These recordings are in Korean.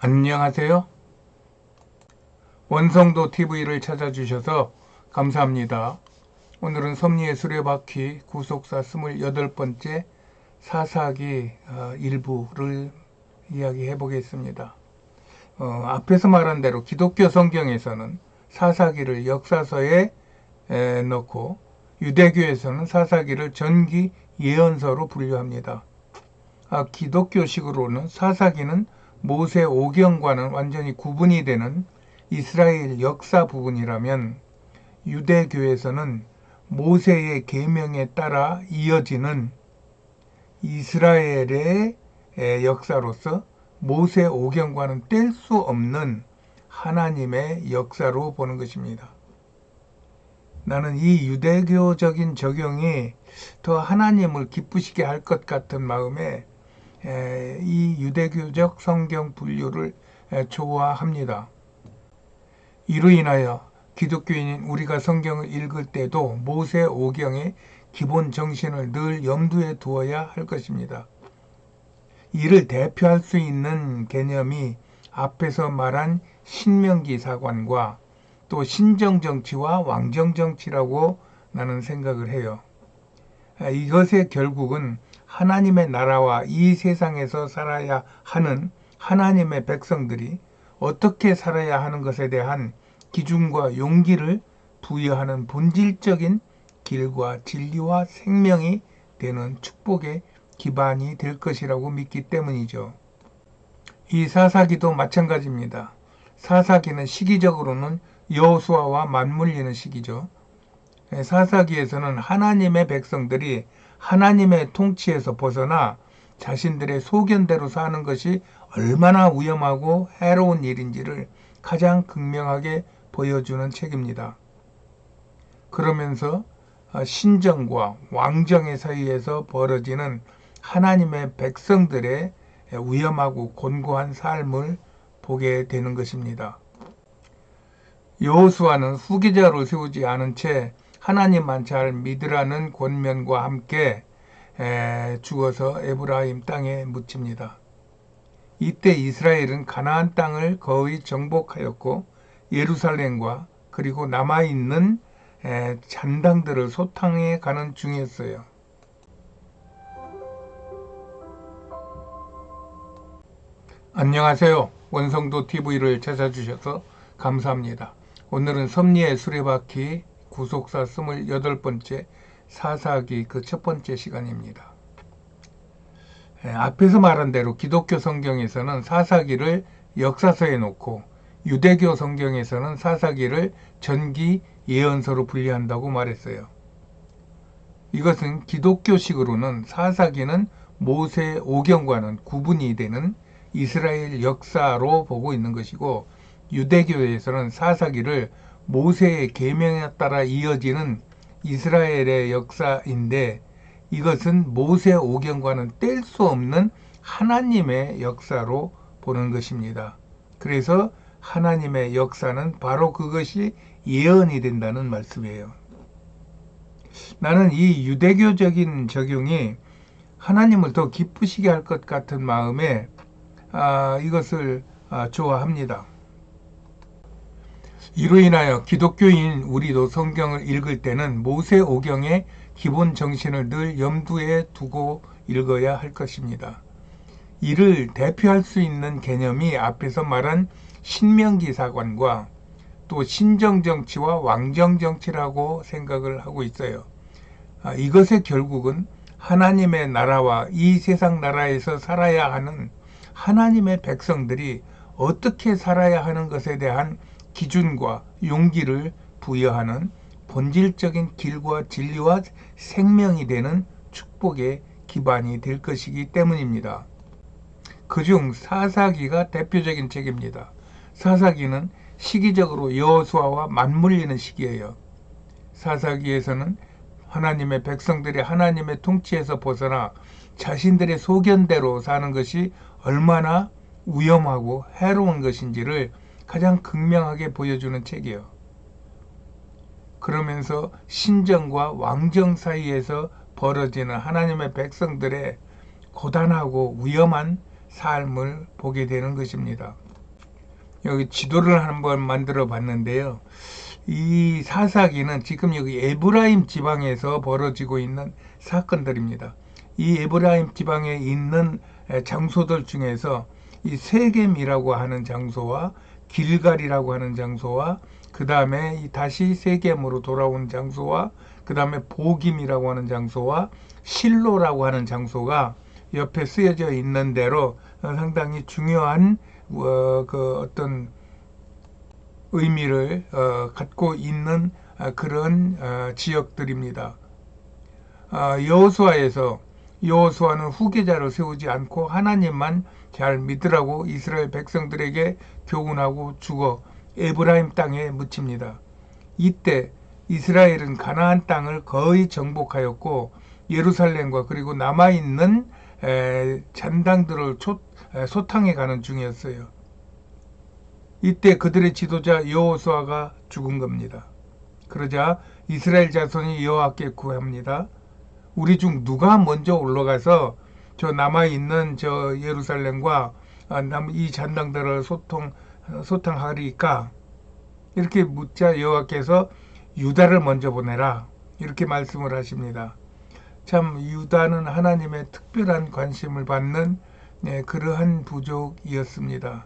안녕하세요. 원성도 TV를 찾아주셔서 감사합니다. 오늘은 섭리의 수레바퀴 구속사 28번째 사사기 일부를 이야기해 보겠습니다. 앞에서 말한 대로 기독교 성경에서는 사사기를 역사서에 넣고 유대교에서는 사사기를 전기 예언서로 분류합니다. 기독교식으로는 사사기는 모세 오경과는 완전히 구분이 되는 이스라엘 역사 부분이라면 유대교에서는 모세의 계명에 따라 이어지는 이스라엘의 역사로서 모세 오경과는 뗄 수 없는 하나님의 역사로 보는 것입니다. 나는 이 유대교적인 적용이 더 하나님을 기쁘시게 할 것 같은 마음에 이 유대교적 성경 분류를 좋아합니다. 이로 인하여 기독교인인 우리가 성경을 읽을 때도 모세 오경의 기본 정신을 늘 염두에 두어야 할 것입니다. 이를 대표할 수 있는 개념이 앞에서 말한 신명기 사관과 또 신정정치와 왕정정치라고 나는 생각을 해요. 이것의 결국은 하나님의 나라와 이 세상에서 살아야 하는 하나님의 백성들이 어떻게 살아야 하는 것에 대한 기준과 용기를 부여하는 본질적인 길과 진리와 생명이 되는 축복의 기반이 될 것이라고 믿기 때문이죠. 이 사사기도 마찬가지입니다. 사사기는 시기적으로는 여호수아와 맞물리는 시기죠. 사사기에서는 하나님의 백성들이 하나님의 통치에서 벗어나 자신들의 소견대로 사는 것이 얼마나 위험하고 해로운 일인지를 가장 극명하게 보여주는 책입니다. 그러면서 신정과 왕정의 사이에서 벌어지는 하나님의 백성들의 위험하고 곤고한 삶을 보게 되는 것입니다. 여호수아는 후계자로 세우지 않은 채 하나님만 잘 믿으라는 권면과 함께 죽어서 에브라임 땅에 묻힙니다. 이때 이스라엘은 가나안 땅을 거의 정복하였고 예루살렘과 그리고 남아있는 잔당들을 소탕해 가는 중이었어요. 안녕하세요. 원성도 TV를 찾아주셔서 감사합니다. 오늘은 섭리의 수레바퀴 구속사 28번째 사사기 그 첫 번째 시간입니다. 앞에서 말한 대로 기독교 성경에서는 사사기를 역사서에 놓고 유대교 성경에서는 사사기를 전기 예언서로 분류한다고 말했어요. 이것은 기독교식으로는 사사기는 모세 오경과는 구분이 되는 이스라엘 역사로 보고 있는 것이고 유대교에서는 사사기를 모세의 계명에 따라 이어지는 이스라엘의 역사인데 이것은 모세 오경과는 뗄 수 없는 하나님의 역사로 보는 것입니다. 그래서 하나님의 역사는 바로 그것이 예언이 된다는 말씀이에요. 나는 이 유대교적인 적용이 하나님을 더 기쁘시게 할 것 같은 마음에 이것을 좋아합니다. 이로 인하여 기독교인 우리도 성경을 읽을 때는 모세 오경의 기본 정신을 늘 염두에 두고 읽어야 할 것입니다. 이를 대표할 수 있는 개념이 앞에서 말한 신명기 사관과 또 신정정치와 왕정정치라고 생각을 하고 있어요. 이것의 결국은 하나님의 나라와 이 세상 나라에서 살아야 하는 하나님의 백성들이 어떻게 살아야 하는 것에 대한 기준과 용기를 부여하는 본질적인 길과 진리와 생명이 되는 축복의 기반이 될 것이기 때문입니다. 그중 사사기가 대표적인 책입니다. 사사기는 시기적으로 여호수아와 맞물리는 시기예요. 사사기에서는 하나님의 백성들이 하나님의 통치에서 벗어나 자신들의 소견대로 사는 것이 얼마나 위험하고 해로운 것인지를 가장 극명하게 보여주는 책이에요. 그러면서 신정과 왕정 사이에서 벌어지는 하나님의 백성들의 고단하고 위험한 삶을 보게 되는 것입니다. 여기 지도를 한번 만들어 봤는데요. 이 사사기는 지금 여기 에브라임 지방에서 벌어지고 있는 사건들입니다. 이 에브라임 지방에 있는 장소들 중에서 이 세겜이라고 하는 장소와 길갈이라고 하는 장소와 그 다음에 다시 세겜으로 돌아온 장소와 그 다음에 보김이라고 하는 장소와 실로라고 하는 장소가 옆에 쓰여져 있는 대로 상당히 중요한 그 어떤 의미를 갖고 있는 그런 지역들입니다. 여호수아는 후계자를 세우지 않고 하나님만 잘 믿으라고 이스라엘 백성들에게 교훈하고 죽어 에브라임 땅에 묻힙니다. 이때 이스라엘은 가나안 땅을 거의 정복하였고 예루살렘과 그리고 남아있는 잔당들을 소탕해 가는 중이었어요. 이때 그들의 지도자 여호수아가 죽은 겁니다. 그러자 이스라엘 자손이 여호와께 구합니다. 우리 중 누가 먼저 올라가서 저 남아있는 저 예루살렘과 이 잔당들을 소탕하리까? 이렇게 묻자 여호와께서 유다를 먼저 보내라. 이렇게 말씀을 하십니다. 참 유다는 하나님의 특별한 관심을 받는 그러한 부족이었습니다.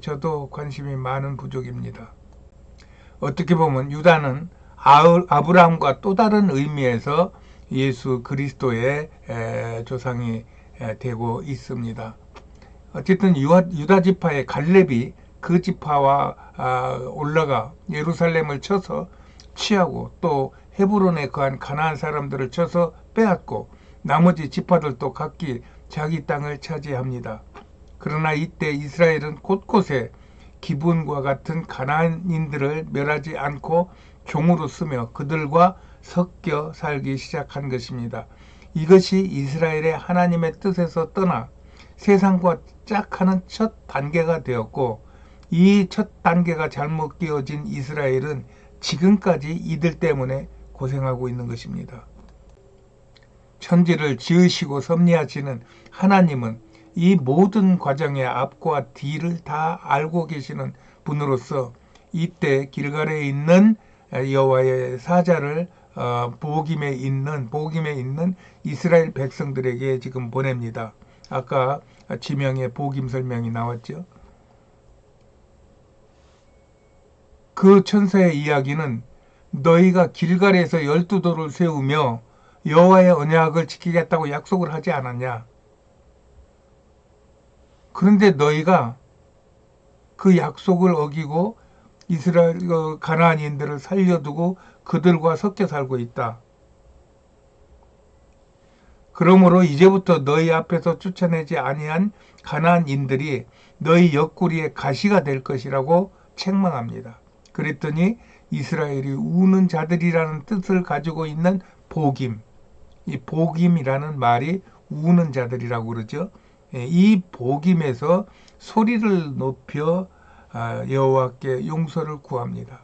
저도 관심이 많은 부족입니다. 어떻게 보면 유다는 아브라함과 또 다른 의미에서 예수 그리스도의 조상이 되고 있습니다. 어쨌든 유다 지파의 갈렙이 그 지파와 올라가 예루살렘을 쳐서 취하고 또 헤브론에 거한 가나안 사람들을 쳐서 빼앗고 나머지 지파들도 각기 자기 땅을 차지합니다. 그러나 이때 이스라엘은 곳곳에 기브온과 같은 가나안인들을 멸하지 않고 종으로 쓰며 그들과 섞여 살기 시작한 것입니다. 이것이 이스라엘의 하나님의 뜻에서 떠나 세상과 짝하는 첫 단계가 되었고 이 첫 단계가 잘못 끼워진 이스라엘은 지금까지 이들 때문에 고생하고 있는 것입니다. 천지를 지으시고 섭리하시는 하나님은 이 모든 과정의 앞과 뒤를 다 알고 계시는 분으로서 이때 길갈에 있는 여호와의 사자를 보김에 있는 이스라엘 백성들에게 지금 보냅니다. 아까 지명에 보김 설명이 나왔죠. 그 천사의 이야기는 너희가 길갈에서 12돌을 세우며 여호와의 언약을 지키겠다고 약속을 하지 않았냐. 그런데 너희가 그 약속을 어기고 이스라엘 가나안인들을 살려두고 그들과 섞여 살고 있다. 그러므로 이제부터 너희 앞에서 쫓아내지 아니한 가나안인들이 너희 옆구리에 가시가 될 것이라고 책망합니다. 그랬더니 이스라엘이 우는 자들이라는 뜻을 가지고 있는 보김, 이 보김이라는 말이 우는 자들이라고 그러죠. 이 보김에서 소리를 높여 여호와께 용서를 구합니다.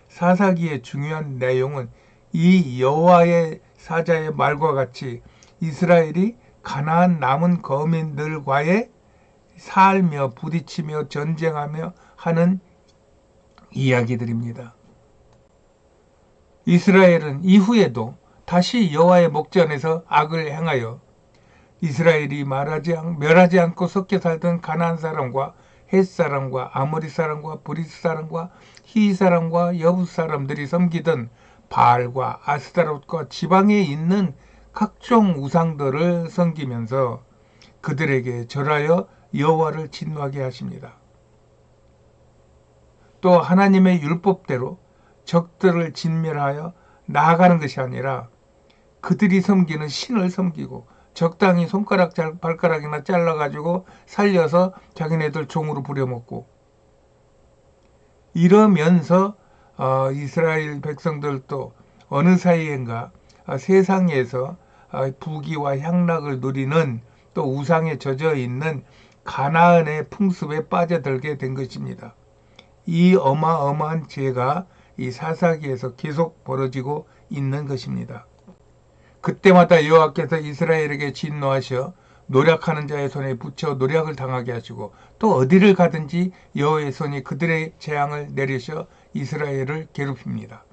사사기의 중요한 내용은 이 여호와의 사자의 말과 같이 이스라엘이 가나안 남은 거민들과의 살며 부딪히며 전쟁하며 하는 이야기들입니다. 이스라엘은 이후에도 다시 여호와의 목전에서 악을 행하여 이스라엘이 멸하지 않고 섞여 살던 가나안 사람과 헷 사람과 아모리 사람과 브리스 사람과 히 사람과 여부 사람들이 섬기던 바알과 아스타롯과 지방에 있는 각종 우상들을 섬기면서 그들에게 절하여 여호와를 진노하게 하십니다. 또 하나님의 율법대로 적들을 진멸하여 나아가는 것이 아니라 그들이 섬기는 신을 섬기고 적당히 발가락이나 잘라가지고 살려서 자기네들 종으로 부려먹고 이러면서 이스라엘 백성들도 어느 사이엔가 세상에서 부귀와 향락을 누리는 또 우상에 젖어 있는 가나안의 풍습에 빠져들게 된 것입니다. 이 어마어마한 죄가 이 사사기에서 계속 벌어지고 있는 것입니다. 그때마다 여호와께서 이스라엘에게 진노하셔 노력하는 자의 손에 붙여 노력을 당하게 하시고 또 어디를 가든지 여호와의 손이 그들의 재앙을 내리셔 이스라엘을 괴롭힙니다.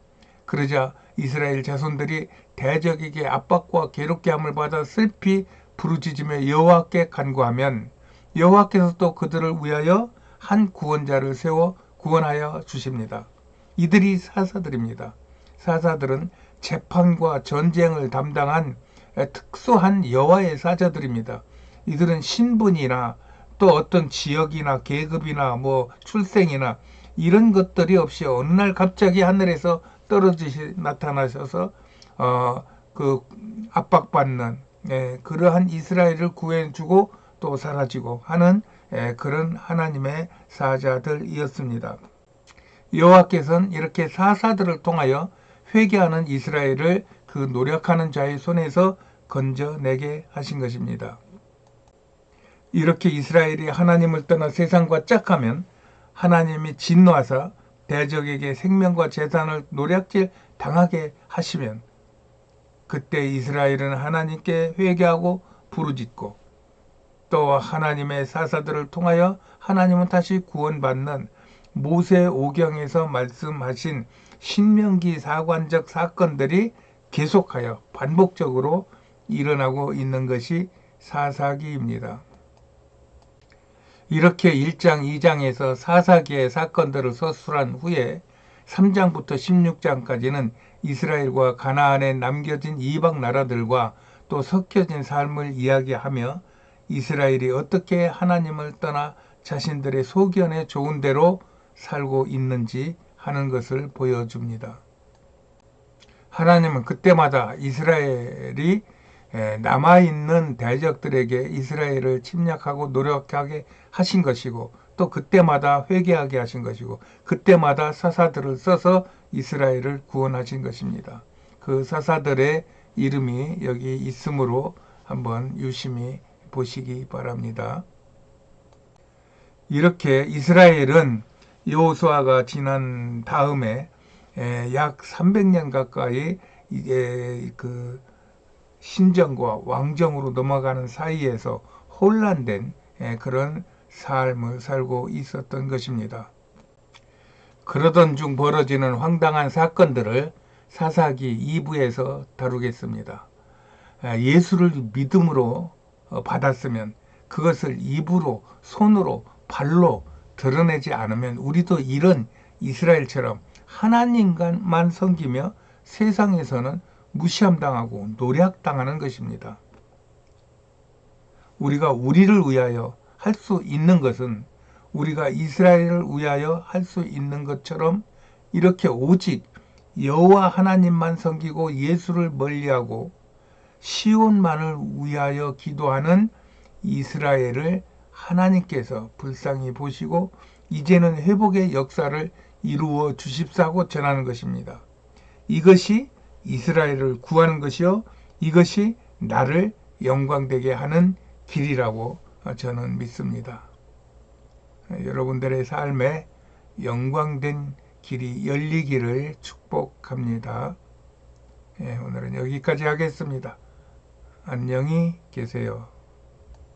그러자 이스라엘 자손들이 대적에게 압박과 괴롭게 함을 받아 슬피 부르짖으며 여호와께 간구하면 여호와께서 또 그들을 위하여 한 구원자를 세워 구원하여 주십니다. 이들이 사사들입니다. 사사들은 재판과 전쟁을 담당한 특수한 여호와의 사자들입니다. 이들은 신분이나 또 어떤 지역이나 계급이나 뭐 출생이나 이런 것들이 없이 어느 날 갑자기 하늘에서 떨어지시 나타나셔서 그 압박받는 그러한 이스라엘을 구해주고 또 사라지고 하는 그런 하나님의 사자들이었습니다. 여호와께서는 이렇게 사사들을 통하여 회개하는 이스라엘을 그 노력하는 자의 손에서 건져내게 하신 것입니다. 이렇게 이스라엘이 하나님을 떠나 세상과 짝하면 하나님이 진노하사 대적에게 생명과 재산을 노략질 당하게 하시면 그때 이스라엘은 하나님께 회개하고 부르짖고 또 하나님의 사사들을 통하여 하나님은 다시 구원받는 모세오경에서 말씀하신 신명기 사관적 사건들이 계속하여 반복적으로 일어나고 있는 것이 사사기입니다. 이렇게 1장, 2장에서 사사기의 사건들을 서술한 후에 3장부터 16장까지는 이스라엘과 가나안에 남겨진 이방 나라들과 또 섞여진 삶을 이야기하며 이스라엘이 어떻게 하나님을 떠나 자신들의 소견에 좋은 대로 살고 있는지 하는 것을 보여줍니다. 하나님은 그때마다 이스라엘이 남아있는 대적들에게 이스라엘을 침략하고 노력하게 하신 것이고 또 그때마다 회개하게 하신 것이고 그때마다 사사들을 써서 이스라엘을 구원하신 것입니다. 그 사사들의 이름이 여기 있으므로 한번 유심히 보시기 바랍니다. 이렇게 이스라엘은 여호수아가 지난 다음에 약 300년 가까이 이게 그 신정과 왕정으로 넘어가는 사이에서 혼란된 그런 삶을 살고 있었던 것입니다. 그러던 중 벌어지는 황당한 사건들을 사사기 2부에서 다루겠습니다. 예수를 믿음으로 받았으면 그것을 입으로, 손으로, 발로 드러내지 않으면 우리도 이런 이스라엘처럼 하나님만 섬기며 세상에서는 무시함당하고 노략당하는 것입니다. 우리가 우리를 위하여 할 수 있는 것은 우리가 이스라엘을 위하여 할 수 있는 것처럼 이렇게 오직 여호와 하나님만 섬기고 예수를 멀리하고 시온만을 위하여 기도하는 이스라엘을 하나님께서 불쌍히 보시고 이제는 회복의 역사를 이루어 주십사고 전하는 것입니다. 이것이 이스라엘을 구하는 것이요 이것이 나를 영광되게 하는 길이라고 저는 믿습니다. 여러분들의 삶에 영광된 길이 열리기를 축복합니다. 오늘은 여기까지 하겠습니다. 안녕히 계세요.